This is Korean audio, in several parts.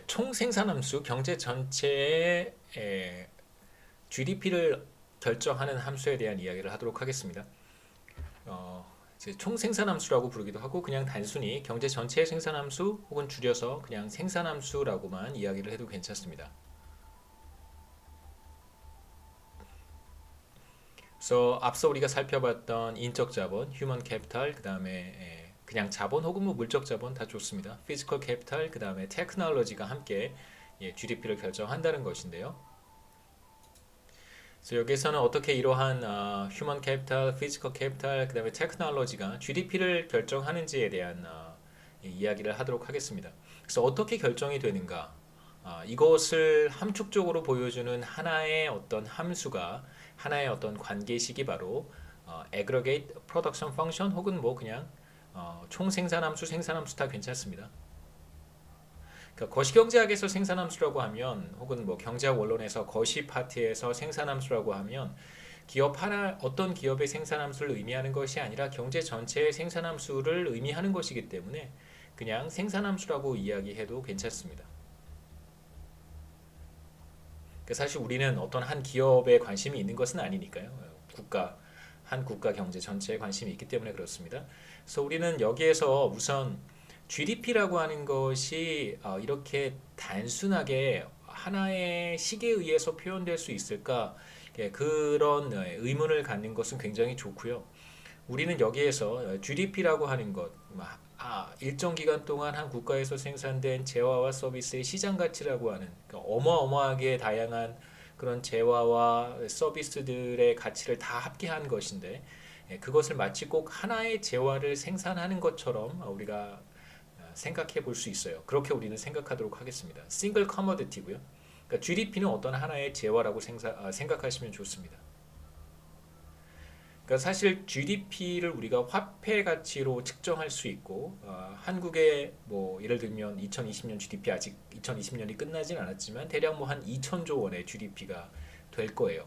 총 생산함수, 경제 전체의 GDP를 결정하는 함수에 대한 이야기를 하도록 하겠습니다. 이제 총 생산함수라고 부르기도 하고 그냥 단순히 경제 전체의 생산함수 혹은 줄여서 그냥 생산함수라고만 이야기를 해도 괜찮습니다. 그래서 앞서 우리가 살펴봤던 인적 자본, 휴먼 캐피탈, 그 다음에 그냥 자본 혹은 뭐 물적 자본 다 좋습니다. 피지컬 캐피탈, 그 다음에 테크놀로지가 함께 GDP를 결정한다는 것인데요. 그래서 여기서는 어떻게 이러한 휴먼 캐피탈, 피지컬 캐피탈, 그 다음에 테크놀로지가 GDP를 결정하는지에 대한 이야기를 하도록 하겠습니다. 그래서 어떻게 결정이 되는가? 이것을 함축적으로 보여주는 하나의 어떤 함수가 하나의 어떤 관계식이 바로 aggregate production function 혹은 뭐 그냥 총 생산함수, 생산함수 다 괜찮습니다. 그러니까 거시경제학에서 생산함수라고 하면 혹은 뭐 경제학 원론에서 거시 파트에서 생산함수라고 하면 기업 하나 어떤 기업의 생산함수를 의미하는 것이 아니라 경제 전체의 생산함수를 의미하는 것이기 때문에 그냥 생산함수라고 이야기해도 괜찮습니다. 그러니까 사실 우리는 어떤 한 기업에 관심이 있는 것은 아니니까요. 한 국가 경제 전체에 관심이 있기 때문에 그렇습니다. 그래서 우리는 여기에서 우선 GDP라고 하는 것이 이렇게 단순하게 하나의 식에 의해서 표현될 수 있을까? 그런 의문을 갖는 것은 굉장히 좋고요. 우리는 여기에서 GDP라고 하는 것, 일정 기간 동안 한 국가에서 생산된 재화와 서비스의 시장 가치라고 하는 그러니까 어마어마하게 다양한 그런 재화와 서비스들의 가치를 다 합계한 것인데 그것을 마치 꼭 하나의 재화를 생산하는 것처럼 우리가 생각해 볼 수 있어요. 그렇게 우리는 생각하도록 하겠습니다. 싱글 커머디티고요. 그러니까 GDP는 어떤 하나의 재화라고 생각하시면 좋습니다. 그러니까 사실 GDP를 우리가 화폐 가치로 측정할 수 있고 한국의 뭐 예를 들면 2020년 GDP 아직 2020년이 끝나진 않았지만 대략 뭐 한 2천조 원의 GDP가 될 거예요.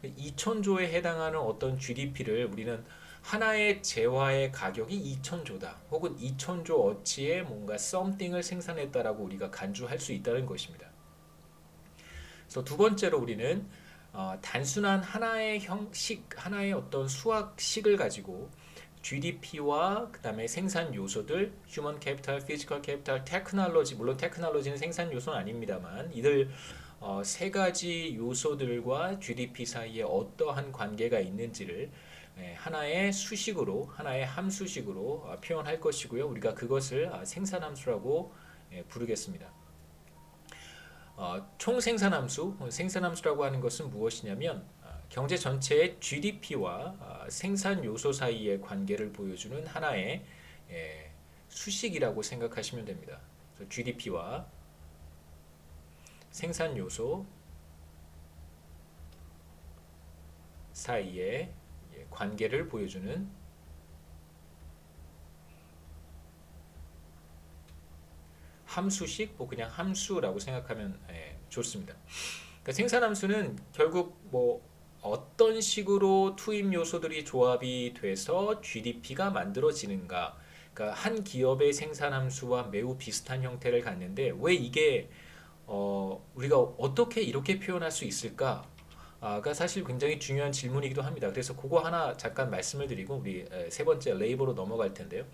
2천조에 해당하는 어떤 GDP를 우리는 하나의 재화의 가격이 2천조다 혹은 2천조 어치의 뭔가 something을 생산했다라고 우리가 간주할 수 있다는 것입니다. 그래서 두 번째로 우리는 단순한 하나의 형식, 하나의 어떤 수학식을 가지고 GDP와 그다음에 생산 요소들, 휴먼 캐피탈, 피지컬 캐피탈, 테크놀로지, 물론 테크놀로지는 생산 요소는 아닙니다만 이들 세 가지 요소들과 GDP 사이에 어떠한 관계가 있는지를 하나의 수식으로, 하나의 함수식으로 표현할 것이고요. 우리가 그것을 생산함수라고 부르겠습니다. 총 생산함수, 생산함수라고 하는 것은 무엇이냐면 경제 전체의 GDP와 생산 요소 사이의 관계를 보여주는 하나의 수식이라고 생각하시면 됩니다. GDP와 생산 요소 사이의 관계를 보여주는 함수식, 뭐 그냥 함수라고 생각하면 좋습니다. 그러니까 생산함수는 결국 뭐 어떤 식으로 투입 요소들이 조합이 돼서 GDP가 만들어지는가. 그러니까 한 기업의 생산함수와 매우 비슷한 형태를 갖는데 왜 이게 우리가 어떻게 이렇게 표현할 수 있을까? 가 사실 굉장히 중요한 질문이기도 합니다. 그래서 그거 하나 잠깐 말씀을 드리고 우리 세 번째 레이버로 넘어갈 텐데요.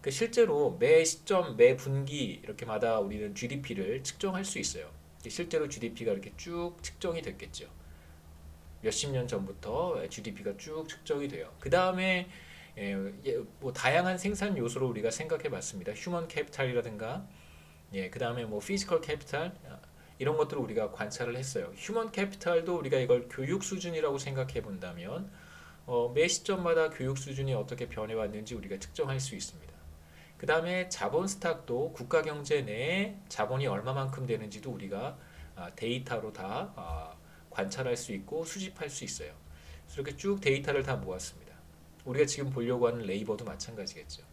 그 실제로 매 시점, 매 분기 이렇게마다 우리는 GDP를 측정할 수 있어요. 실제로 GDP가 이렇게 쭉 측정이 됐겠죠. 몇십 년 전부터 GDP가 쭉 측정이 돼요. 그 다음에 뭐 다양한 생산 요소로 우리가 생각해 봤습니다. 휴먼 캐피탈이라든가 그 다음에 뭐 피지컬 캐피탈 이런 것들을 우리가 관찰을 했어요. 휴먼 캐피탈도 우리가 이걸 교육 수준이라고 생각해 본다면 매 시점마다 교육 수준이 어떻게 변해왔는지 우리가 측정할 수 있습니다. 그 다음에 자본 스탁도 국가 경제 내에 자본이 얼마만큼 되는지도 우리가 데이터로 다 관찰할 수 있고 수집할 수 있어요. 이렇게 쭉 데이터를 다 모았습니다. 우리가 지금 보려고 하는 레이버도 마찬가지겠죠.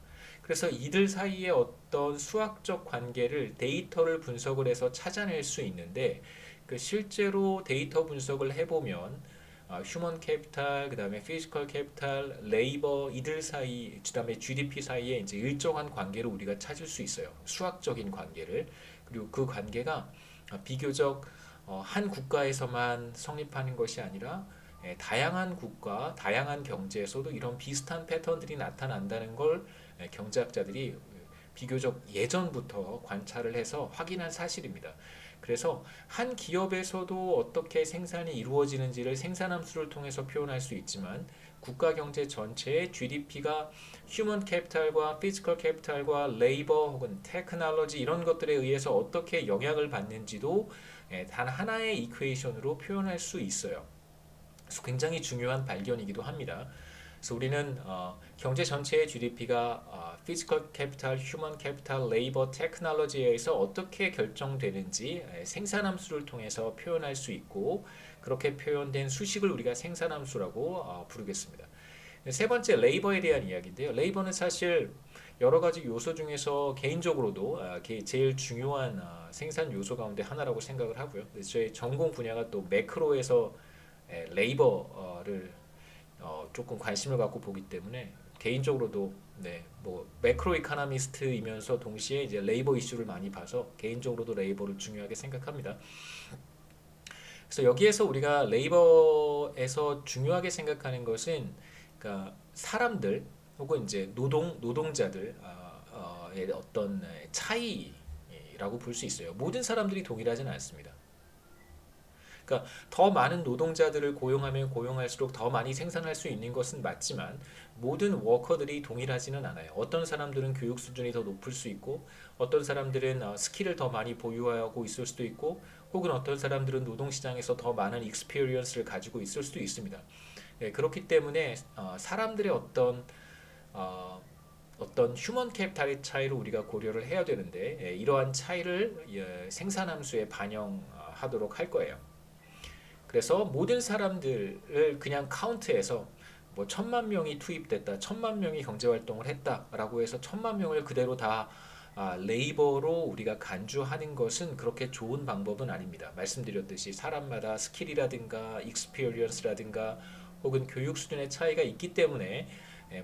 그래서 이들 사이의 어떤 수학적 관계를 데이터를 분석을 해서 찾아낼 수 있는데 그 실제로 데이터 분석을 해보면 휴먼 캐피탈, 그다음에 피지컬 캐피탈, 레이버 이들 사이, 그다음에 GDP 사이에 이제 일정한 관계를 우리가 찾을 수 있어요. 수학적인 관계를. 그리고 그 관계가 비교적 한 국가에서만 성립하는 것이 아니라 다양한 국가, 다양한 경제에서도 이런 비슷한 패턴들이 나타난다는 걸 경제학자들이 비교적 예전부터 관찰을 해서 확인한 사실입니다. 그래서 한 기업에서도 어떻게 생산이 이루어지는지를 생산함수를 통해서 표현할 수 있지만 국가 경제 전체의 GDP가 휴먼 캐피탈과 피지컬 캐피탈과 레이버 혹은 테크놀로지 이런 것들에 의해서 어떻게 영향을 받는지도 단 하나의 이퀘이션으로 표현할 수 있어요. 그래서 굉장히 중요한 발견이기도 합니다. 그래서 우리는 경제 전체의 GDP가 피지컬 캐피탈, 휴먼 캐피탈, 레이버, 테크놀로지에 의해서 어떻게 결정되는지 생산함수를 통해서 표현할 수 있고 그렇게 표현된 수식을 우리가 생산함수라고 부르겠습니다. 세 번째 레이버에 대한 이야기인데요. 레이버는 사실 여러 가지 요소 중에서 개인적으로도 제일 중요한 생산 요소 가운데 하나라고 생각을 하고요. 저희 전공 분야가 또 매크로에서 레이버를 조금 관심을 갖고 보기 때문에 개인적으로도 뭐 매크로 이코노미스트이면서 동시에 이제 레이버 이슈를 많이 봐서 개인적으로도 레이버를 중요하게 생각합니다. 그래서 여기에서 우리가 레이버에서 중요하게 생각하는 것은 그러니까 사람들 혹은 이제 노동자들의 어떤 차이라고 볼 수 있어요. 모든 사람들이 동일하지는 않습니다. 그러니까 더 많은 노동자들을 고용하면 고용할수록 더 많이 생산할 수 있는 것은 맞지만 모든 워커들이 동일하지는 않아요. 어떤 사람들은 교육 수준이 더 높을 수 있고 어떤 사람들은 스킬을 더 많이 보유하고 있을 수도 있고 혹은 어떤 사람들은 노동시장에서 더 많은 익스피리언스를 가지고 있을 수도 있습니다. 그렇기 때문에 사람들의 어떤 휴먼 캐피탈의 차이를 우리가 고려를 해야 되는데 이러한 차이를 생산함수에 반영하도록 할 거예요. 그래서 모든 사람들을 그냥 카운트해서 뭐 1,000만 명이 투입됐다, 1,000만 명이 경제활동을 했다라고 해서 1,000만 명을 그대로 다 레이버로 우리가 간주하는 것은 그렇게 좋은 방법은 아닙니다. 말씀드렸듯이 사람마다 스킬이라든가 익스피리언스라든가 혹은 교육 수준의 차이가 있기 때문에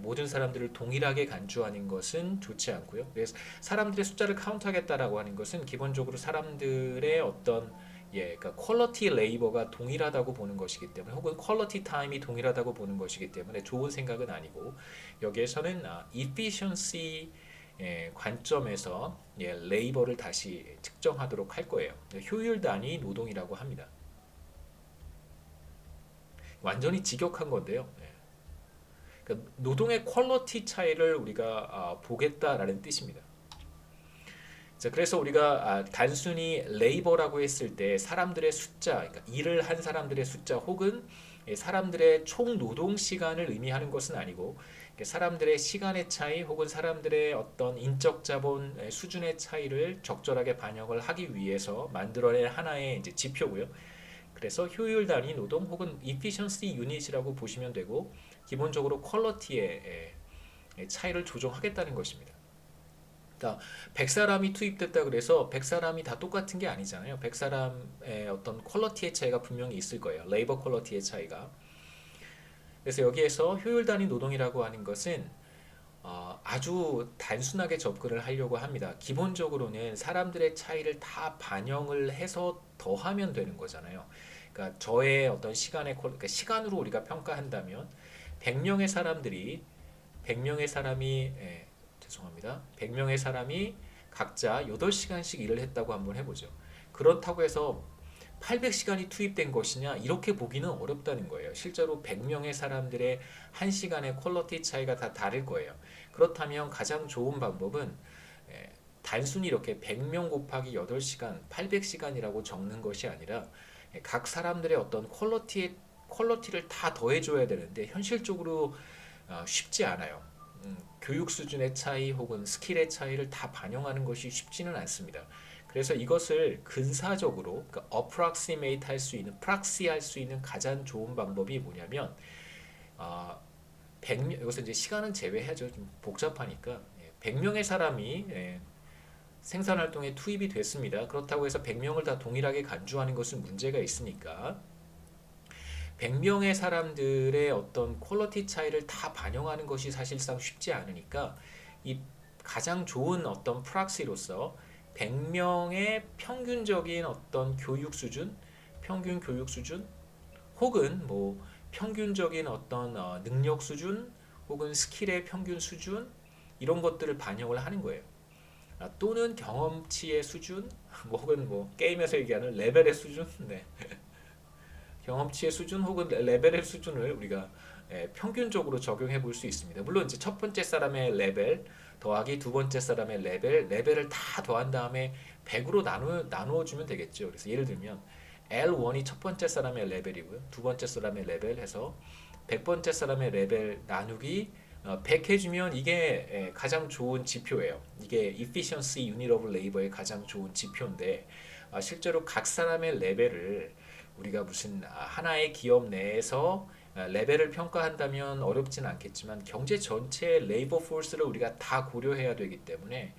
모든 사람들을 동일하게 간주하는 것은 좋지 않고요. 그래서 사람들의 숫자를 카운트하겠다라고 하는 것은 기본적으로 사람들의 어떤 그러니까 퀄리티 레이버가 동일하다고 보는 것이기 때문에 혹은 퀄리티 타임이 동일하다고 보는 것이기 때문에 좋은 생각은 아니고 여기에서는 efficiency 관점에서 레이버를 다시 측정하도록 할 거예요. 효율 단위 노동이라고 합니다. 완전히 직역한 건데요. 그러니까 노동의 퀄리티 차이를 우리가 보겠다라는 뜻입니다. 자, 그래서 우리가 단순히 레이버라고 했을 때 사람들의 숫자, 그러니까 일을 한 사람들의 숫자 혹은 사람들의 총 노동 시간을 의미하는 것은 아니고 사람들의 시간의 차이 혹은 사람들의 어떤 인적 자본 수준의 차이를 적절하게 반영을 하기 위해서 만들어낸 하나의 이제 지표고요. 그래서 효율 단위 노동 혹은 efficiency unit이라고 보시면 되고 기본적으로 퀄리티의 차이를 조정하겠다는 것입니다. 그러니까 100사람이 투입됐다 그래서 100사람이 다 똑같은 게 아니잖아요. 100사람의 어떤 퀄리티의 차이가 분명히 있을 거예요. 레이버 퀄리티의 차이가. 그래서 여기에서 효율 단위 노동이라고 하는 것은 아주 단순하게 접근을 하려고 합니다. 기본적으로는 사람들의 차이를 다 반영을 해서 더하면 되는 거잖아요. 그러니까 저의 어떤 그러니까 시간으로 우리가 평가한다면 100명의 사람들이 100명의 사람이 죄송합니다. 100명의 사람이 각자 8시간씩 일을 했다고 한번 해보죠. 그렇다고 해서 800시간이 투입된 것이냐 이렇게 보기는 어렵다는 거예요. 실제로 100명의 사람들의 1시간의 퀄리티 차이가 다 다를 거예요. 그렇다면 가장 좋은 방법은 단순히 이렇게 100명 곱하기 8시간, 800시간이라고 적는 것이 아니라 각 사람들의 어떤 퀄리티를 다 더해줘야 되는데 현실적으로 쉽지 않아요. 교육 수준의 차이 혹은 스킬의 차이를 다 반영하는 것이 쉽지는 않습니다. 그래서 이것을 근사적으로 그러니까 approximate 할 수 있는, proxy 할 수 있는 가장 좋은 방법이 뭐냐면 100명, 여기서 이제 시간은 제외해야죠. 좀 복잡하니까 100명의 사람이 생산활동에 투입이 됐습니다. 그렇다고 해서 100명을 다 동일하게 간주하는 것은 문제가 있으니까 100명의 사람들의 어떤 퀄리티 차이를 다 반영하는 것이 사실상 쉽지 않으니까 이 가장 좋은 어떤 프락시로서 100명의 평균적인 어떤 교육 수준, 평균 교육 수준, 혹은 뭐 평균적인 어떤 능력 수준, 혹은 스킬의 평균 수준 이런 것들을 반영을 하는 거예요. 또는 경험치의 수준, 혹은 뭐 게임에서 얘기하는 레벨의 수준, 네. 경험치의 수준 혹은 레벨의 수준을 우리가 평균적으로 적용해 볼 수 있습니다. 물론 이제 첫 번째 사람의 레벨 더하기 두 번째 사람의 레벨을 다 더한 다음에 100으로 나누어 주면 되겠죠. 그래서 예를 들면 L1이 첫 번째 사람의 레벨이고요. 두 번째 사람의 레벨 해서 100번째 사람의 레벨 나누기 100 해주면 이게 가장 좋은 지표예요. 이게 Efficiency Unit of Labor의 가장 좋은 지표인데 실제로 각 사람의 레벨을 우리가 무슨 하나의 기업 내에서 레벨을 평가한다면 어렵진 않겠지만 경제 전체의 레이버 포스를 우리가 다 고려해야 되기 때문에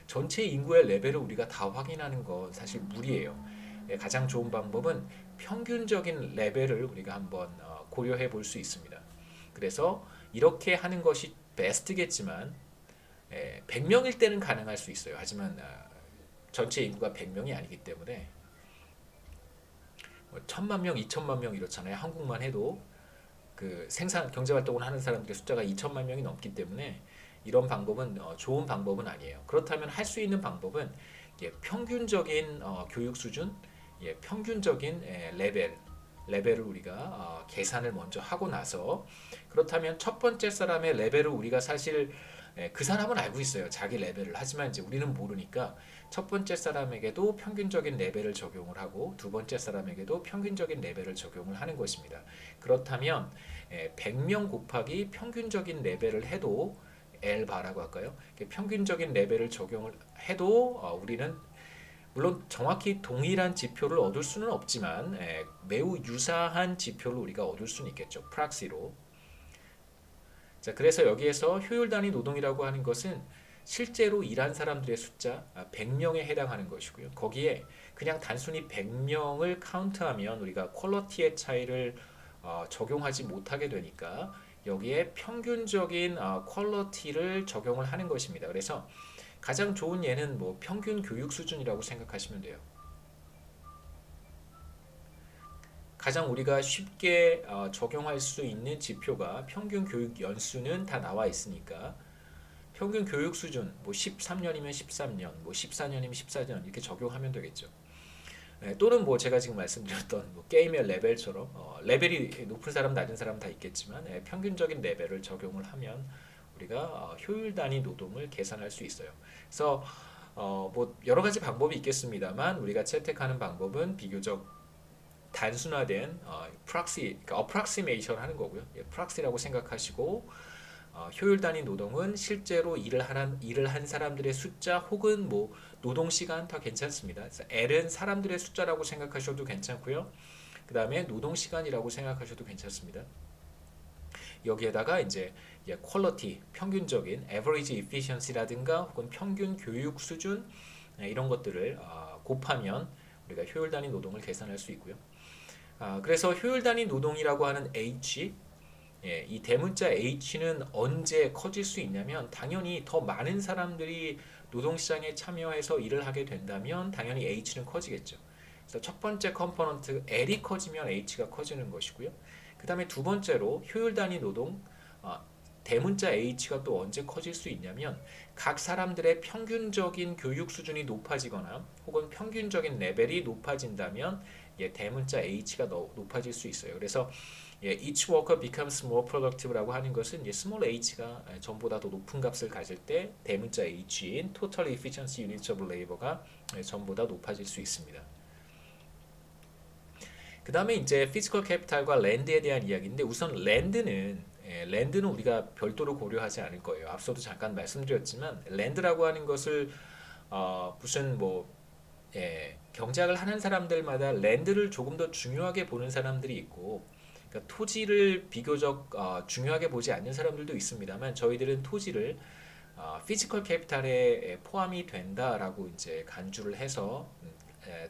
전체 인구의 레벨을 우리가 다 확인하는 건 사실 무리예요. 가장 좋은 방법은 평균적인 레벨을 우리가 한번 고려해 볼 수 있습니다. 그래서 이렇게 하는 것이 베스트겠지만 100명일 때는 가능할 수 있어요. 하지만 전체 인구가 100명이 아니기 때문에 1000만 명, 2000만 명 이렇잖아요. 한국만 해도 그 생산 경제 활동을 하는 사람들의 숫자가 2천만 명이 넘기 때문에 이런 방법은 좋은 방법은 아니에요. 그렇다면 할 수 있는 방법은 평균적인 교육 수준, 평균적인 레벨을 우리가 계산을 먼저 하고 나서 그렇다면 첫 번째 사람의 레벨을 우리가 사실 그 사람은 알고 있어요. 자기 레벨을. 하지만 이제 우리는 모르니까 첫 번째 사람에게도 평균적인 레벨을 적용을 하고 두 번째 사람에게도 평균적인 레벨을 적용을 하는 것입니다. 그렇다면 100명 곱하기 평균적인 레벨을 해도 L바라고 할까요? 평균적인 레벨을 적용을 해도 우리는 물론 정확히 동일한 지표를 얻을 수는 없지만 매우 유사한 지표를 우리가 얻을 수는 있겠죠. 프락시로. 자, 그래서 여기에서 효율 단위 노동이라고 하는 것은 실제로 일한 사람들의 숫자 100명에 해당하는 것이고요. 거기에 그냥 단순히 100명을 카운트하면 우리가 퀄리티의 차이를 적용하지 못하게 되니까 여기에 평균적인 퀄리티를 적용을 하는 것입니다. 그래서 가장 좋은 예는 뭐 평균 교육 수준이라고 생각하시면 돼요. 가장 우리가 쉽게 적용할 수 있는 지표가 평균 교육 연수는 다 나와 있으니까 평균 교육 수준 뭐 13년이면 13년, 뭐 14년이면 14년 이렇게 적용하면 되겠죠. 또는 뭐 제가 지금 말씀드렸던 뭐 게임의 레벨처럼 레벨이 높은 사람 낮은 사람 다 있겠지만 평균적인 레벨을 적용을 하면 우리가 효율 단위 노동을 계산할 수 있어요. 그래서 뭐 여러 가지 방법이 있겠습니다만 우리가 채택하는 방법은 비교적 단순화된 프락시, 그러니까 어프락시메이션 하는 거고요. 프락시라고 생각하시고 효율 단위 노동은 실제로 일을 한 사람들의 숫자 혹은 뭐 노동 시간 다 괜찮습니다. 그래서 L은 사람들의 숫자라고 생각하셔도 괜찮고요. 그 다음에 노동 시간이라고 생각하셔도 괜찮습니다. 여기에다가 이제 퀄리티, 평균적인 average efficiency라든가 혹은 평균 교육 수준 이런 것들을 곱하면 우리가 효율 단위 노동을 계산할 수 있고요. 그래서 효율 단위 노동이라고 하는 H, 이 대문자 H는 언제 커질 수 있냐면 당연히 더 많은 사람들이 노동시장에 참여해서 일을 하게 된다면 당연히 H는 커지겠죠. 그래서 첫 번째 컴포넌트 L이 커지면 H가 커지는 것이고요. 그 다음에 두 번째로 효율 단위 노동 대문자 H가 또 언제 커질 수 있냐면 각 사람들의 평균적인 교육 수준이 높아지거나 혹은 평균적인 레벨이 높아진다면 대문자 H가 높아질 수 있어요. 그래서 each worker becomes more productive라고 하는 것은 small h가 전보다 더 높은 값을 가질 때 대문자 H인 total efficiency units of labor가 전보다 높아질 수 있습니다. 그 다음에 이제 피지컬 캐피탈과 랜드에 대한 이야기인데 우선 랜드는 우리가 별도로 고려하지 않을 거예요. 앞서도 잠깐 말씀드렸지만 랜드라고 하는 것을 무슨 뭐 경작을 하는 사람들마다 랜드를 조금 더 중요하게 보는 사람들이 있고 그러니까 토지를 비교적 중요하게 보지 않는 사람들도 있습니다만 저희들은 토지를 피지컬 캐피탈에 포함이 된다라고 이제 간주를 해서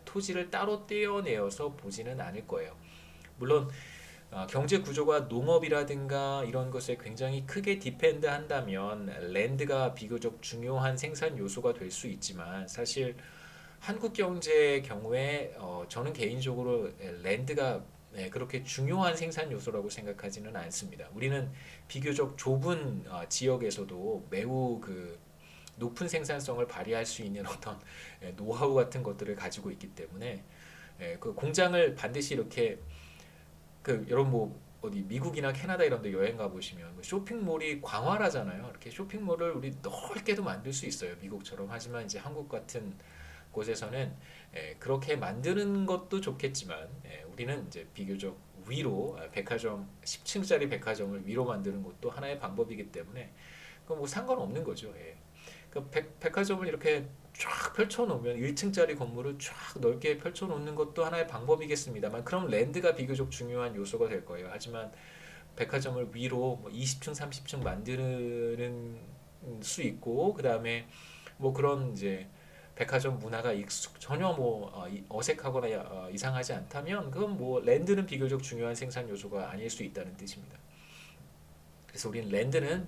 토지를 따로 떼어내어서 보지는 않을 거예요. 물론 경제 구조가 농업이라든가 이런 것에 굉장히 크게 디펜드 한다면 랜드가 비교적 중요한 생산 요소가 될 수 있지만 사실 한국 경제의 경우에 저는 개인적으로 랜드가 그렇게 중요한 생산 요소라고 생각하지는 않습니다. 우리는 비교적 좁은 지역에서도 매우 그 높은 생산성을 발휘할 수 있는 어떤 노하우 같은 것들을 가지고 있기 때문에 그 공장을 반드시 이렇게 그 여러분 뭐 어디 미국이나 캐나다 이런 데 여행 가 보시면 쇼핑몰이 광활하잖아요. 이렇게 쇼핑몰을 우리 넓게도 만들 수 있어요. 미국처럼. 하지만 이제 한국 같은 곳에서는 그렇게 만드는 것도 좋겠지만 우리는 이제 비교적 위로 백화점 10층짜리 백화점을 위로 만드는 것도 하나의 방법이기 때문에 그 뭐 상관없는 거죠. 그 백화점을 이렇게 쫙 펼쳐놓으면 1층짜리 건물을 쫙 넓게 펼쳐놓는 것도 하나의 방법이겠습니다만 그럼 랜드가 비교적 중요한 요소가 될 거예요. 하지만 백화점을 위로 뭐 20층, 30층 만드는 수 있고 그 다음에 뭐 그런 이제 백화점 문화가 전혀 뭐 어색하거나 이상하지 않다면 그건 뭐 랜드는 비교적 중요한 생산 요소가 아닐 수 있다는 뜻입니다. 그래서 우리는 랜드는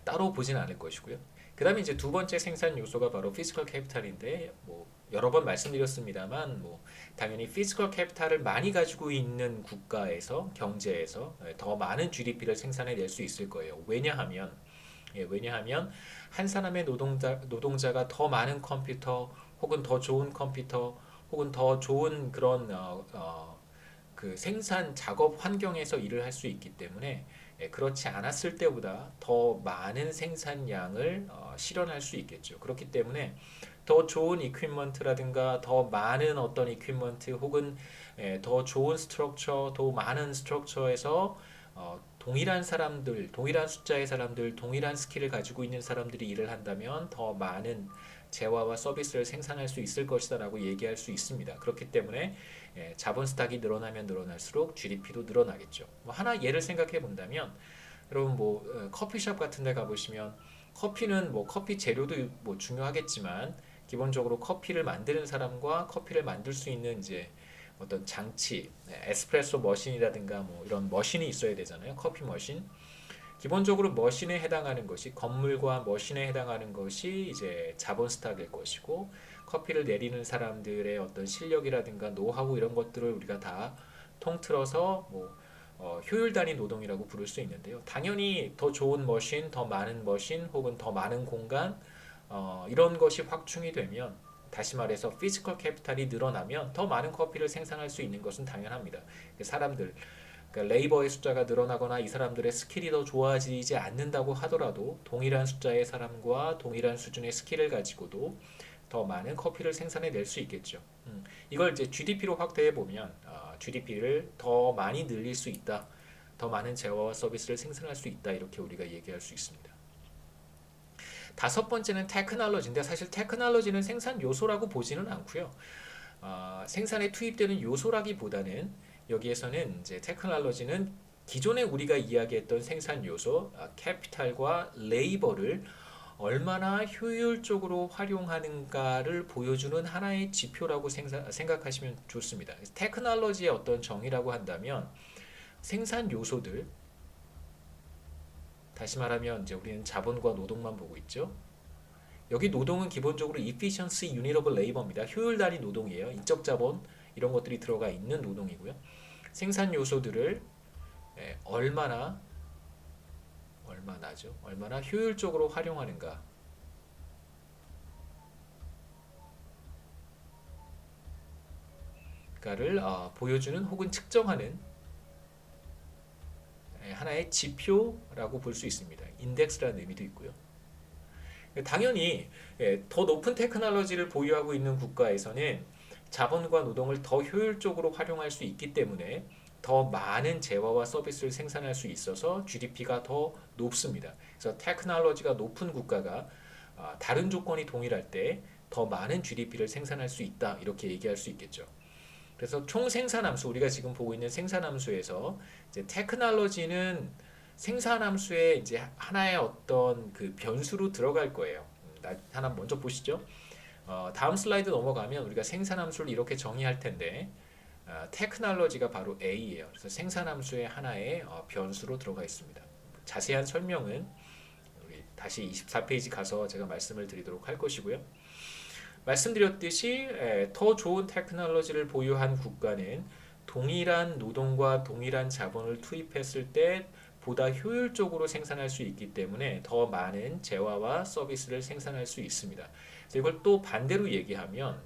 따로 보진 않을 것이고요. 그 다음에 이제 두 번째 생산 요소가 바로 피지컬 캐피탈인데 뭐 여러 번 말씀드렸습니다만 뭐 당연히 피지컬 캐피탈을 많이 가지고 있는 국가에서 경제에서 더 많은 GDP를 생산해낼 수 있을 거예요. 왜냐하면 한 사람의 노동자가 더 많은 컴퓨터 혹은 더 좋은 컴퓨터 혹은 더 좋은 그런 그 생산 작업 환경에서 일을 할 수 있기 때문에 그렇지 않았을 때보다 더 많은 생산량을 실현할 수 있겠죠. 그렇기 때문에 더 좋은 이퀴먼트라든가 더 많은 어떤 이퀴먼트 혹은 더 좋은 스트럭처, 더 많은 스트럭처에서 동일한 사람들, 동일한 숫자의 사람들, 동일한 스킬을 가지고 있는 사람들이 일을 한다면 더 많은 재화와 서비스를 생산할 수 있을 것이다라고 얘기할 수 있습니다. 그렇기 때문에 자본 스탁이 늘어나면 늘어날수록 GDP도 늘어나겠죠. 뭐 하나 예를 생각해 본다면 여러분 뭐 커피숍 같은 데 가보시면 커피는 뭐 커피 재료도 뭐 중요하겠지만 기본적으로 커피를 만드는 사람과 커피를 만들 수 있는 이제 어떤 장치, 에스프레소 머신이라든가 뭐 이런 머신이 있어야 되잖아요. 커피 머신. 기본적으로 머신에 해당하는 것이 건물과 머신에 해당하는 것이 이제 자본 스탁일 것이고 커피를 내리는 사람들의 어떤 실력이라든가 노하우 이런 것들을 우리가 다 통틀어서 뭐 효율 단위 노동이라고 부를 수 있는데요. 당연히 더 좋은 머신, 더 많은 머신 혹은 더 많은 공간 이런 것이 확충이 되면 다시 말해서 피지컬 캐피탈이 늘어나면 더 많은 커피를 생산할 수 있는 것은 당연합니다. 사람들 그러니까 레이버의 숫자가 늘어나거나 이 사람들의 스킬이 더 좋아지지 않는다고 하더라도 동일한 숫자의 사람과 동일한 수준의 스킬을 가지고도 더 많은 커피를 생산해낼 수 있겠죠. 이걸 이제 GDP로 확대해 보면 GDP를 더 많이 늘릴 수 있다. 더 많은 재화와 서비스를 생산할 수 있다. 이렇게 우리가 얘기할 수 있습니다. 다섯 번째는 테크놀로지인데 사실 테크놀로지는 생산 요소라고 보지는 않고요. 생산에 투입되는 요소라기보다는 여기에서는 이제 테크놀로지는 기존에 우리가 이야기했던 생산 요소, 캐피탈과 레이버를 얼마나 효율적으로 활용하는가를 보여주는 하나의 지표라고 생각하시면 좋습니다. 테크놀로지의 어떤 정의라고 한다면 생산 요소들, 다시 말하면 이제 우리는 자본과 노동만 보고 있죠. 여기 노동은 기본적으로 efficiency unit of labor입니다. 효율 단위 노동이에요. 인적 자본 이런 것들이 들어가 있는 노동이고요. 생산 요소들을 얼마나 효율적으로 활용하는가를 보여주는 혹은 측정하는 하나의 지표라고 볼 수 있습니다. 인덱스라는 의미도 있고요. 당연히 더 높은 테크놀로지를 보유하고 있는 국가에서는 자본과 노동을 더 효율적으로 활용할 수 있기 때문에 더 많은 재화와 서비스를 생산할 수 있어서 GDP가 더 높습니다. 그래서 테크놀로지가 높은 국가가 다른 조건이 동일할 때 더 많은 GDP를 생산할 수 있다 이렇게 얘기할 수 있겠죠. 그래서 총 생산함수 우리가 지금 보고 있는 생산함수에서 이제 테크놀로지는 생산함수의 이제 하나의 어떤 그 변수로 들어갈 거예요. 하나 먼저 보시죠. 다음 슬라이드 넘어가면 우리가 생산함수를 이렇게 정의할 텐데 테크놀로지가 바로 A예요. 그래서 생산함수의 하나의 변수로 들어가 있습니다. 자세한 설명은 우리 다시 24페이지 가서 제가 말씀을 드리도록 할 것이고요. 말씀드렸듯이 더 좋은 테크놀로지를 보유한 국가는 동일한 노동과 동일한 자본을 투입했을 때 보다 효율적으로 생산할 수 있기 때문에 더 많은 재화와 서비스를 생산할 수 있습니다. 이걸 또 반대로 얘기하면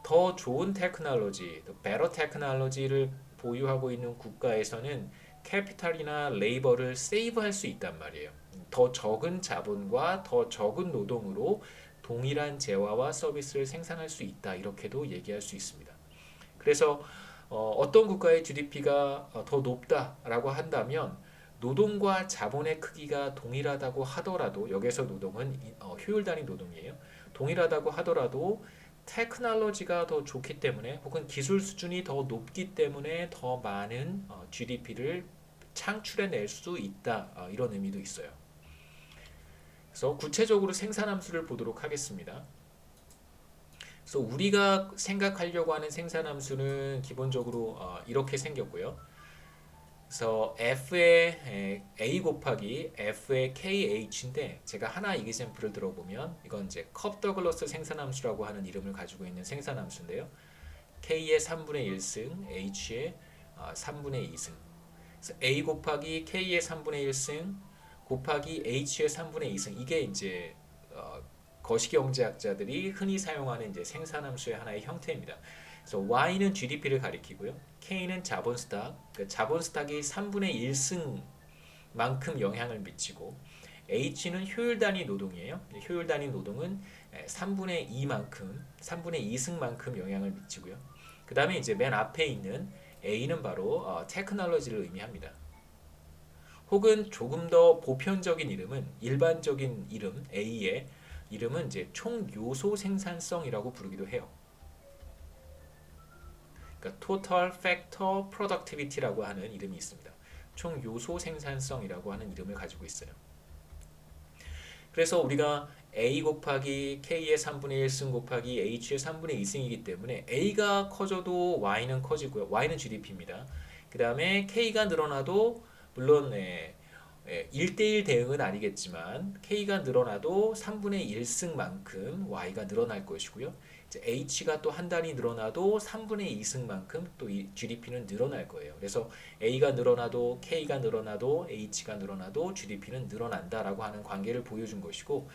더 좋은 테크놀로지, better 테크놀로지를 보유하고 있는 국가에서는 캐피탈이나 레이버를 세이브할 수 있단 말이에요. 더 적은 자본과 더 적은 노동으로 동일한 재화와 서비스를 생산할 수 있다. 이렇게도 얘기할 수 있습니다. 그래서 어떤 국가의 GDP가 더 높다라고 한다면 노동과 자본의 크기가 동일하다고 하더라도 여기서 노동은 효율 단위 노동이에요. 동일하다고 하더라도 테크놀로지가 더 좋기 때문에 혹은 기술 수준이 더 높기 때문에 더 많은 GDP를 창출해낼 수 있다. 이런 의미도 있어요. 그래서 구체적으로 생산함수를 보도록 하겠습니다. 그래서 우리가 생각하려고 하는 생산함수는 기본적으로 이렇게 생겼고요. 그래서 F의 A 곱하기 F의 KH인데 제가 하나 이그젬플을 들어보면 이건 이제 컵 더글러스 생산함수라고 하는 이름을 가지고 있는 생산함수인데요. K의 3분의 1승, H의 3분의 2승. 그래서 A 곱하기 K의 3분의 1승 곱하기 H의 3분의 2승. 이게 이제 거시경제학자들이 흔히 사용하는 이제 생산함수의 하나의 형태입니다. 그래서 Y는 GDP를 가리키고요. K는 자본 스탁, 그 자본 스탁이 3분의 1승만큼 영향을 미치고 H는 효율 단위 노동이에요. 효율 단위 노동은 3분의 2만큼, 3분의 2승만큼 영향을 미치고요. 그 다음에 이제 맨 앞에 있는 A는 바로 테크놀로지를 의미합니다. 혹은 조금 더 보편적인 이름은 일반적인 이름 A의 이름은 이제 총 요소 생산성이라고 부르기도 해요. 그러니까 Total Factor Productivity라고 하는 이름이 있습니다. 총 요소 생산성이라고 하는 이름을 가지고 있어요. 그래서 우리가 A 곱하기 K의 3분의 1승 곱하기 H의 3분의 2승이기 때문에 A가 커져도 Y는 커지고요. Y는 GDP입니다. 그 다음에 K가 늘어나도 물론 1대1 대응은 아니겠지만 K가 늘어나도 3분의 1승만큼 Y가 늘어날 것이고요. 이제 H가 또 한 단위 늘어나도 3분의 2승만큼 또 이 GDP는 늘어날 거예요. 그래서 A가 늘어나도 K가 늘어나도 H가 늘어나도 GDP는 늘어난다라고 하는 관계를 보여준 것이고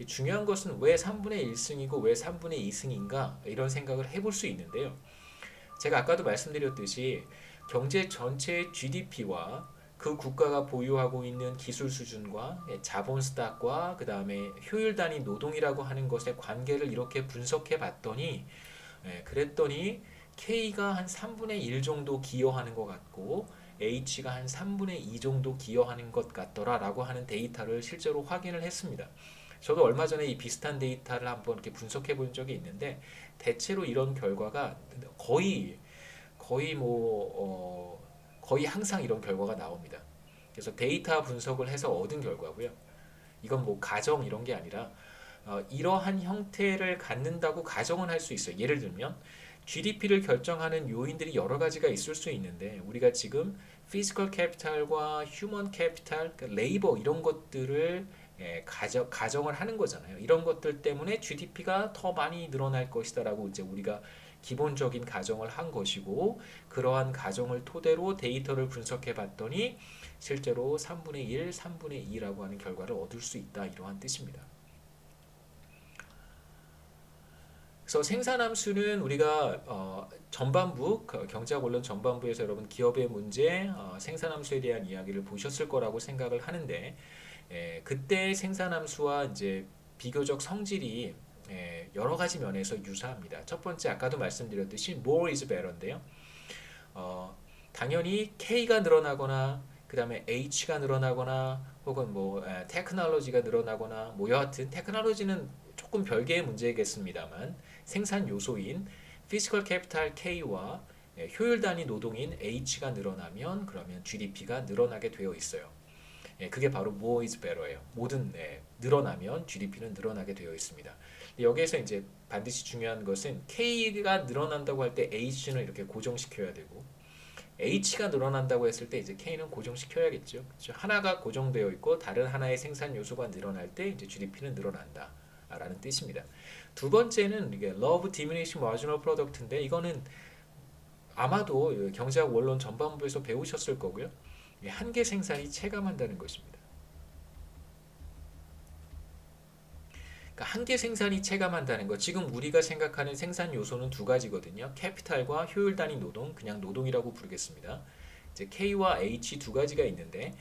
중요한 것은 왜 3분의 1승이고 왜 3분의 2승인가 이런 생각을 해볼 수 있는데요. 제가 아까도 말씀드렸듯이 경제 전체의 GDP와 그 국가가 보유하고 있는 기술 수준과 자본 스탁과 그 다음에 효율 단위 노동이라고 하는 것의 관계를 이렇게 분석해 봤더니 그랬더니 K가 한 3분의 1 정도 기여하는 것 같고 H가 한 3분의 2 정도 기여하는 것 같더라라고 하는 데이터를 실제로 확인을 했습니다. 저도 얼마 전에 이 비슷한 데이터를 한번 이렇게 분석해 본 적이 있는데 대체로 이런 결과가 거의 항상 이런 결과가 나옵니다. 그래서 데이터 분석을 해서 얻은 결과고요. 이건 뭐 가정 이런 게 아니라 이러한 형태를 갖는다고 가정은 할 수 있어요. 예를 들면 GDP를 결정하는 요인들이 여러 가지가 있을 수 있는데 우리가 지금 피지컬 캐피탈과 휴먼 캐피탈, 레이버 이런 것들을 가정을 하는 거잖아요. 이런 것들 때문에 GDP가 더 많이 늘어날 것이다라고 이제 우리가 기본적인 가정을 한 것이고 그러한 가정을 토대로 데이터를 분석해 봤더니 실제로 3분의 1, 3분의 2라고 하는 결과를 얻을 수 있다 이러한 뜻입니다. 그래서 생산함수는 우리가 전반부 경제학 원론 전반부에서 여러분 기업의 문제, 생산함수에 대한 이야기를 보셨을 거라고 생각을 하는데 그때 생산함수와 이제 비교적 성질이 여러 가지 면에서 유사합니다. 첫 번째 아까도 말씀드렸듯이 more is better인데요. 당연히 K가 늘어나거나 그 다음에 H가 늘어나거나 혹은 뭐 테크놀로지가 늘어나거나 뭐 여하튼 테크놀로지는 조금 별개의 문제겠습니다만 생산 요소인 피지컬 캐피탈 K와 효율 단위 노동인 H가 늘어나면 그러면 GDP가 늘어나게 되어 있어요. 그게 바로 more is better예요. 모든 늘어나면 GDP는 늘어나게 되어 있습니다. 여기에서 이제 반드시 중요한 것은 K가 늘어난다고 할 때 H는 이렇게 고정시켜야 되고 H가 늘어난다고 했을 때 이제 K는 고정시켜야겠죠. 그렇죠? 하나가 고정되어 있고 다른 하나의 생산 요소가 늘어날 때 이제 GDP는 늘어난다. 라는 뜻입니다. 두 번째는 이게 Love Diminishing Marginal Product인데 이거는 아마도 경제학 원론 전반부에서 배우셨을 거고요. 한계 생산이 체감한다는 것입니다. 그러니까 한계 생산이 체감한다는 것. 지금 우리가 생각하는 생산 요소는 두 가지거든요. 캐피탈과 효율 단위 노동, 그냥 노동이라고 부르겠습니다. 이제 K와 H 두 가지가 있는데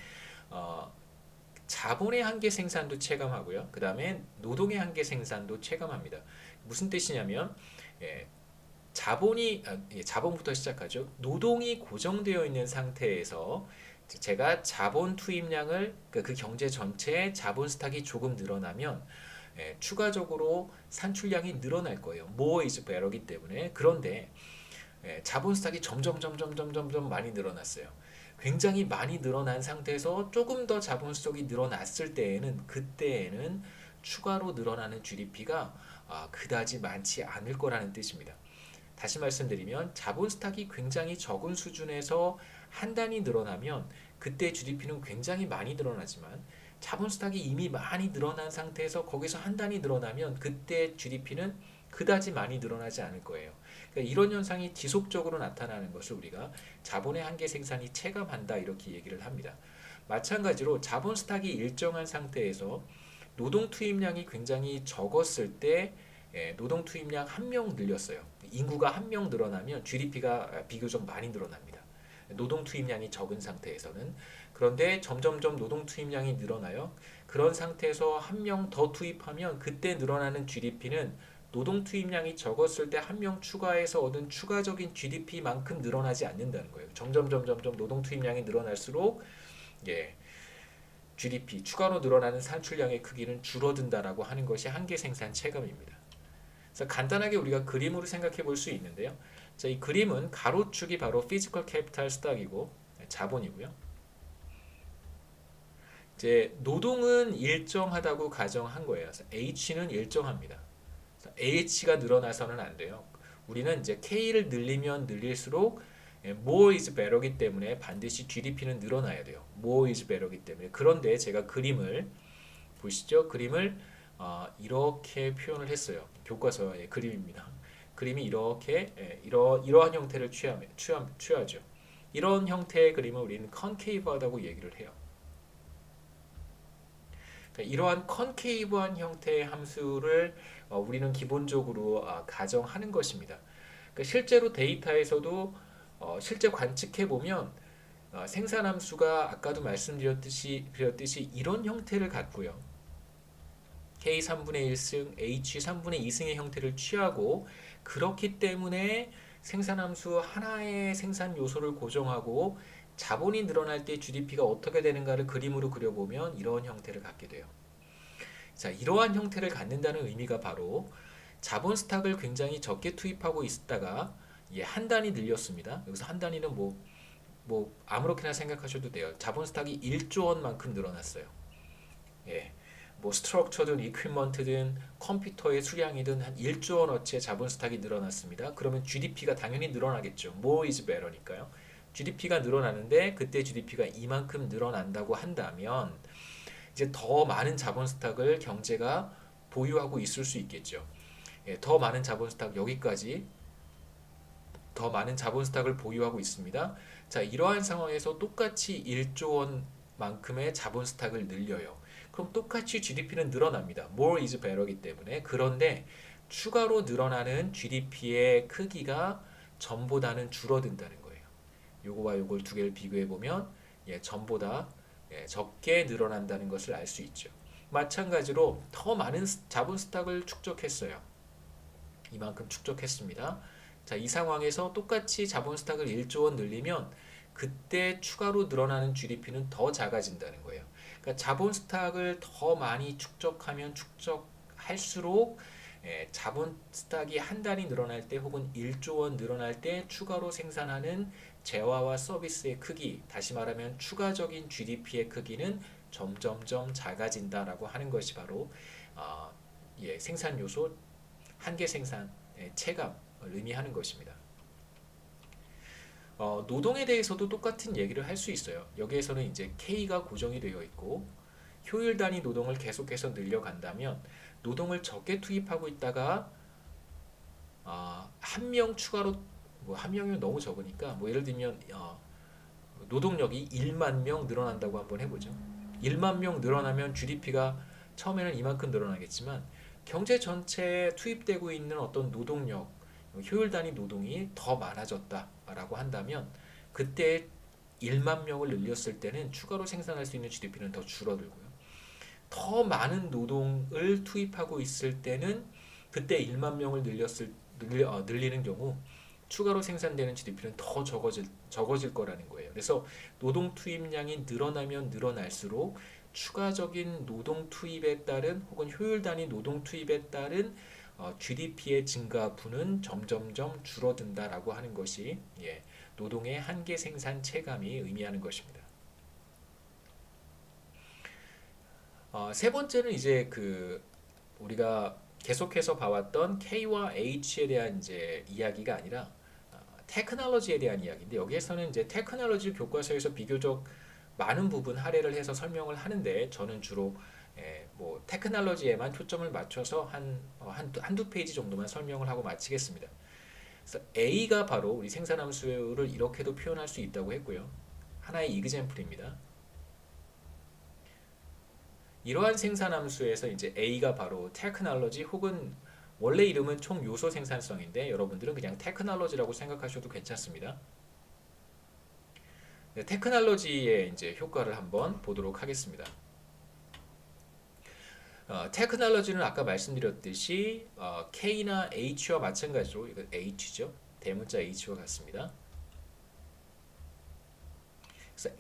자본의 한계 생산도 체감하고요. 그 다음에 노동의 한계 생산도 체감합니다. 무슨 뜻이냐면 자본부터 시작하죠. 노동이 고정되어 있는 상태에서 제가 자본 투입량을 그 경제 전체의 자본 스탁이 조금 늘어나면 추가적으로 산출량이 늘어날 거예요. More is better이기 때문에. 그런데 자본 스탁이 점점 많이 늘어났어요. 굉장히 많이 늘어난 상태에서 조금 더 자본 스톡이 늘어났을 때에는 그때에는 추가로 늘어나는 GDP가 그다지 많지 않을 거라는 뜻입니다. 다시 말씀드리면 자본 스탁이 굉장히 적은 수준에서 한 단위 늘어나면 그때 GDP는 굉장히 많이 늘어나지만 자본 스탁이 이미 많이 늘어난 상태에서 거기서 한 단위 늘어나면 그때 GDP는 그다지 많이 늘어나지 않을 거예요. 그러니까 이런 현상이 지속적으로 나타나는 것을 우리가 자본의 한계 생산이 체감한다 이렇게 얘기를 합니다. 마찬가지로 자본 스탁이 일정한 상태에서 노동 투입량이 굉장히 적었을 때 노동 투입량 한 명 늘렸어요. 인구가 한 명 늘어나면 GDP가 비교적 많이 늘어납니다. 노동 투입량이 적은 상태에서는. 그런데 점점점 노동 투입량이 늘어나요. 그런 상태에서 한 명 더 투입하면 그때 늘어나는 GDP는 노동 투입량이 적었을 때 한 명 추가해서 얻은 추가적인 GDP만큼 늘어나지 않는다는 거예요. 점점 노동 투입량이 늘어날수록 GDP 추가로 늘어나는 산출량의 크기는 줄어든다라고 하는 것이 한계 생산 체감입니다. 그래서 간단하게 우리가 그림으로 생각해 볼 수 있는데요. 자, 이 그림은 가로축이 바로 피지컬 캐피탈 스탁이고 자본이고요. 이제 노동은 일정하다고 가정한 거예요. 그래서 H는 일정합니다. H가 늘어나서는 안 돼요. 우리는 이제 K를 늘리면 늘릴수록 more is better이기 때문에 반드시 GDP는 늘어나야 돼요. more is better이기 때문에. 그런데 제가 그림을 보시죠. 그림을 이렇게 표현을 했어요. 교과서의 그림입니다. 그림이 이렇게 이러한 형태를 취하죠. 이런 형태의 그림을 우리는 컨케이브하다고 얘기를 해요. 그러니까 이러한 컨케이브한 형태의 함수를 우리는 기본적으로 가정하는 것입니다. 그러니까 실제로 데이터에서도 실제 관측해 보면 생산함수가 아까도 말씀드렸듯이 이런 형태를 갖고요. K 3분의 1승, H 3분의 2승의 형태를 취하고 그렇기 때문에 생산함수 하나의 생산 요소를 고정하고 자본이 늘어날 때 GDP가 어떻게 되는가를 그림으로 그려보면 이런 형태를 갖게 돼요. 자, 이러한 형태를 갖는다는 의미가 바로 자본 스탁을 굉장히 적게 투입하고 있다가 한 단위 늘렸습니다. 여기서 한 단위는 뭐 아무렇게나 생각하셔도 돼요. 자본 스탁이 1조 원만큼 늘어났어요. 뭐 스트럭처든 이퀴먼트든 컴퓨터의 수량이든 한 1조 원어치의 자본 스탁이 늘어났습니다. 그러면 GDP가 당연히 늘어나겠죠. More is better니까요. GDP가 늘어나는데 그때 GDP가 이만큼 늘어난다고 한다면 이제 더 많은 자본 스탁을 경제가 보유하고 있을 수 있겠죠. 더 많은 자본 스탁 여기까지 더 많은 자본 스탁을 보유하고 있습니다. 자, 이러한 상황에서 똑같이 1조 원만큼의 자본 스탁을 늘려요. 그럼 똑같이 GDP는 늘어납니다. More is better이기 때문에. 그런데 추가로 늘어나는 GDP의 크기가 전보다는 줄어든다는 거예요. 요거와 요걸 두 개를 비교해 보면 전보다 적게 늘어난다는 것을 알 수 있죠. 마찬가지로 더 많은 자본 스탁을 축적했어요. 이만큼 축적했습니다. 자, 이 상황에서 똑같이 자본 스탁을 1조 원 늘리면 그때 추가로 늘어나는 GDP는 더 작아진다는 거예요. 그러니까 자본 스탁을 더 많이 축적하면 축적할수록 자본 스탁이 한 단위 늘어날 때 혹은 1조 원 늘어날 때 추가로 생산하는 재화와 서비스의 크기, 다시 말하면 추가적인 GDP의 크기는 점점점 작아진다라고 하는 것이 바로 생산 요소 한계 생산 체감을 의미하는 것입니다. 노동에 대해서도 똑같은 얘기를 할 수 있어요. 여기에서는 이제 K가 고정이 되어 있고 효율 단위 노동을 계속해서 늘려간다면 노동을 적게 투입하고 있다가 한 명 추가로 뭐 한 명이면 너무 적으니까 뭐 예를 들면 노동력이 1만 명 늘어난다고 한번 해보죠. 1만 명 늘어나면 GDP가 처음에는 이만큼 늘어나겠지만 경제 전체에 투입되고 있는 어떤 노동력, 효율 단위 노동이 더 많아졌다라고 한다면 그때 1만 명을 늘렸을 때는 추가로 생산할 수 있는 GDP는 더 줄어들고요. 더 많은 노동을 투입하고 있을 때는 그때 1만 명을 늘리는 경우 추가로 생산되는 GDP는 더 적어질 거라는 거예요. 그래서 노동 투입량이 늘어나면 늘어날수록 추가적인 노동 투입에 따른 혹은 효율 단위 노동 투입에 따른 GDP의 증가분은 점점점 줄어든다라고 하는 것이 노동의 한계 생산 체감이 의미하는 것입니다. 세 번째는 이제 우리가 계속해서 봐왔던 K와 H에 대한 이제 이야기가 아니라 테크놀로지에 대한 이야기인데 여기에서는 이제 테크놀로지 교과서에서 비교적 많은 부분 할애를 해서 설명을 하는데 저는 주로 뭐 테크놀로지에만 초점을 맞춰서 한두 페이지 정도만 설명을 하고 마치겠습니다. 그래서 A가 바로 우리 생산함수를 이렇게도 표현할 수 있다고 했고요. 하나의 이그젬플입니다. 이러한 생산함수에서 이제 A가 바로 테크놀로지 혹은 원래 이름은 총 요소 생산성인데 여러분들은 그냥 테크놀로지라고 생각하셔도 괜찮습니다. 네, 테크놀로지의 이제 효과를 한번 보도록 하겠습니다. 테크놀로지는 아까 말씀드렸듯이 K나 H와 마찬가지로 이건 H죠. 대문자 H와 같습니다.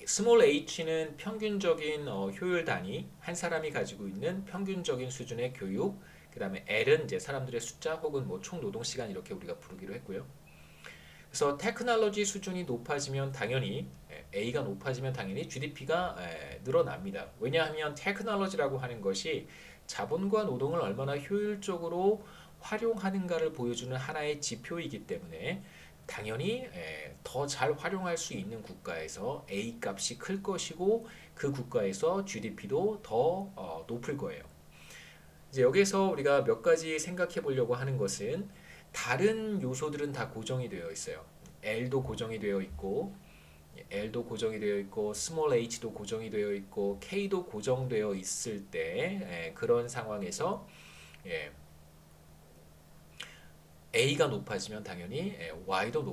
스몰 h는 평균적인 효율 단위, 한 사람이 가지고 있는 평균적인 수준의 교육, 그 다음에 L은 이제 사람들의 숫자 혹은 뭐 총 노동 시간 이렇게 우리가 부르기로 했고요. 그래서 테크놀로지 수준이 높아지면 당연히 A가 높아지면 당연히 GDP가 늘어납니다. 왜냐하면 테크놀로지라고 하는 것이 자본과 노동을 얼마나 효율적으로 활용하는가를 보여주는 하나의 지표이기 때문에 당연히 더 잘 활용할 수 있는 국가에서 A 값이 클 것이고 그 국가에서 GDP도 더 높을 거예요. 이제 여기서 우리가 몇 가지 생각해 보려고 하는 것은 다른 요소들은 다 고정이 되어 있어요. L도 고정이 되어 있고 스몰 h도 고정이 되어 있고 K도 고정되어 있을 때 그런 상황에서 A가 높아지면 당연히 Y도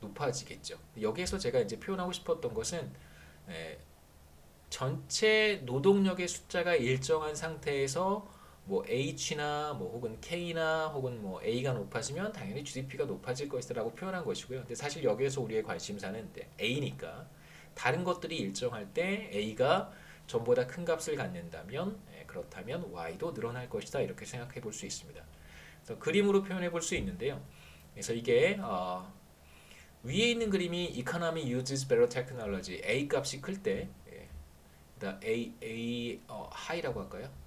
높아지겠죠. 여기에서 제가 이제 표현하고 싶었던 것은 전체 노동력의 숫자가 일정한 상태에서 뭐 H나 뭐 혹은 K나 혹은 뭐 A가 높아지면 당연히 GDP가 높아질 것이라고 표현한 것이고요. 근데 사실 여기에서 우리의 관심사는 A니까 다른 것들이 일정할 때 A가 전보다 큰 값을 갖는다면 그렇다면 Y도 늘어날 것이다 이렇게 생각해 볼 수 있습니다. 그래서 그림으로 표현해 볼 수 있는데요. 그래서 이게 위에 있는 그림이 Economy uses better technology A 값이 클 때 high라고 할까요?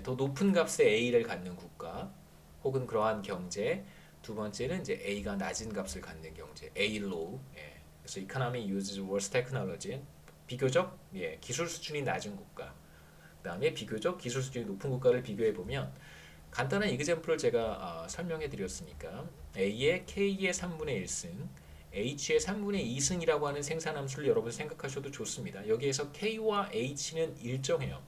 더 높은 값의 A를 갖는 국가 혹은 그러한 경제. 두 번째는 이제 A가 낮은 값을 갖는 경제 A low. 그래서 Economy uses worse technology 비교적 기술 수준이 낮은 국가. 그다음에 비교적 기술 수준이 높은 국가를 비교해 보면 간단한 이그젬플을 제가 설명해 드렸으니까 A의 K의 3분의 1승, H의 3분의 2승이라고 하는 생산함수를 여러분 생각하셔도 좋습니다. 여기에서 K와 H는 일정해요.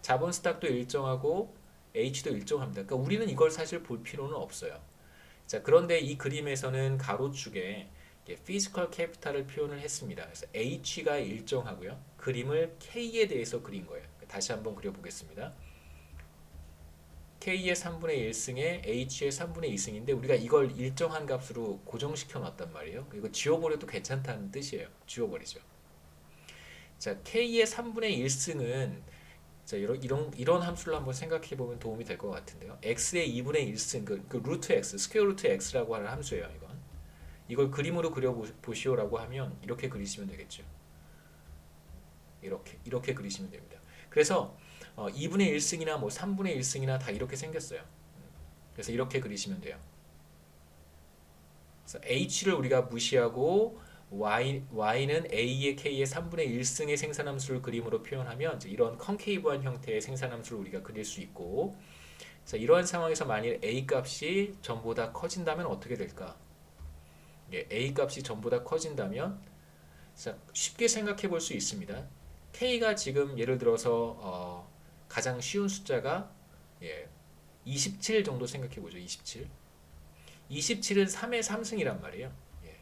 자본 스탁도 일정하고 H도 일정합니다. 그러니까 우리는 이걸 사실 볼 필요는 없어요. 자, 그런데 이 그림에서는 가로축에 피지컬 캐피탈을 표현을 했습니다. 그래서 H가 일정하고요. 그림을 K에 대해서 그린 거예요. 다시 한번 그려보겠습니다. K의 3분의 1승에 H의 3분의 2승인데 우리가 이걸 일정한 값으로 고정시켜 놨단 말이에요. 이거 지워버려도 괜찮다는 뜻이에요. 지워버리죠. 자, K의 3분의 1승은 자, 이런 함수를 한번 생각해 보면 도움이 될 것 같은데요. X의 2분의 1승, 그 루트 X, 스퀘어 루트 X라고 하는 함수예요. 이걸 그림으로 그려보시오라고 하면 이렇게 그리시면 되겠죠. 이렇게 그리시면 됩니다. 그래서 2분의 1승이나 뭐 3분의 1승이나 다 이렇게 생겼어요. 그래서 이렇게 그리시면 돼요. 그래서 h를 우리가 무시하고 y는 a의 k의 3분의 1승의 생산함수를 그림으로 표현하면 이제 이런 컨케이브한 형태의 생산함수를 우리가 그릴 수 있고, 자, 이러한 상황에서 만일 a 값이 전보다 커진다면 어떻게 될까? 예, a 값이 전보다 커진다면, 자, 쉽게 생각해 볼 수 있습니다. k가 지금 예를 들어서 가장 쉬운 숫자가 27 정도 생각해 보죠. 27. 27은 3의 3승이란 말이에요. 예.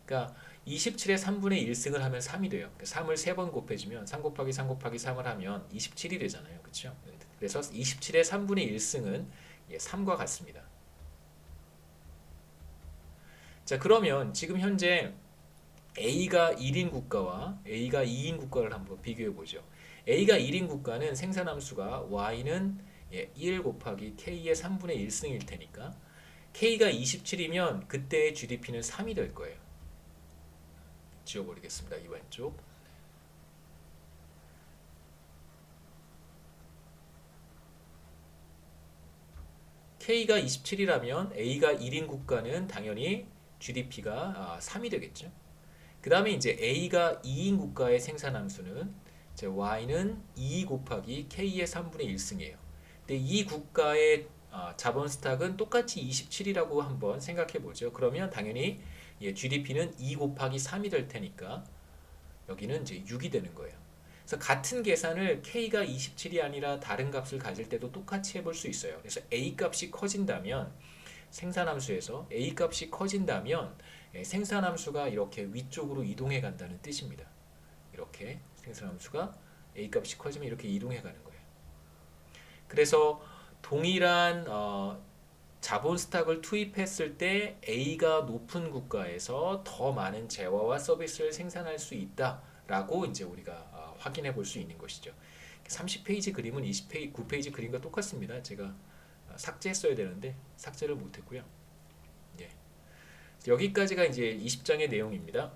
그러니까 27의 3분의 1승을 하면 3이 돼요. 3을 3번 곱해주면 3 곱하기 3 곱하기 3을 하면 27이 되잖아요. 그렇죠? 그래서 27의 3분의 1승은 3과 같습니다. 자, 그러면 지금 현재 A가 1인 국가와 A가 2인 국가를 한번 비교해 보죠. A가 1인 국가는 생산함수가 Y는 1 곱하기 K의 3분의 1승일 테니까 K가 27이면 그때의 GDP는 3이 될 거예요. 지워버리겠습니다. 이 왼쪽. K가 27이라면 A가 1인 국가는 당연히 GDP가 3이 되겠죠. 그 다음에 이제 A가 2인 국가의 생산함수는 이제 Y는 2 곱하기 K의 3분의 1승이에요. 근데 이 국가의 자본 스탁은 똑같이 27이라고 한번 생각해 보죠. 그러면 당연히 GDP는 2 곱하기 3이 될 테니까 여기는 이제 6이 되는 거예요. 그래서 같은 계산을 K가 27이 아니라 다른 값을 가질 때도 똑같이 해볼 수 있어요. 그래서 A 값이 커진다면 생산함수에서 A 값이 커진다면 생산함수가 이렇게 위쪽으로 이동해 간다는 뜻입니다. 이렇게 생산함수가 A 값이 커지면 이렇게 이동해 가는 거예요. 그래서 동일한 자본 스탁을 투입했을 때 A가 높은 국가에서 더 많은 재화와 서비스를 생산할 수 있다라고 이제 우리가 확인해 볼 수 있는 것이죠. 30페이지 그림은 29페이지 그림과 똑같습니다. 제가 삭제했어야 되는데 삭제를 못했고요. 예. 여기까지가 이제 20장의 내용입니다.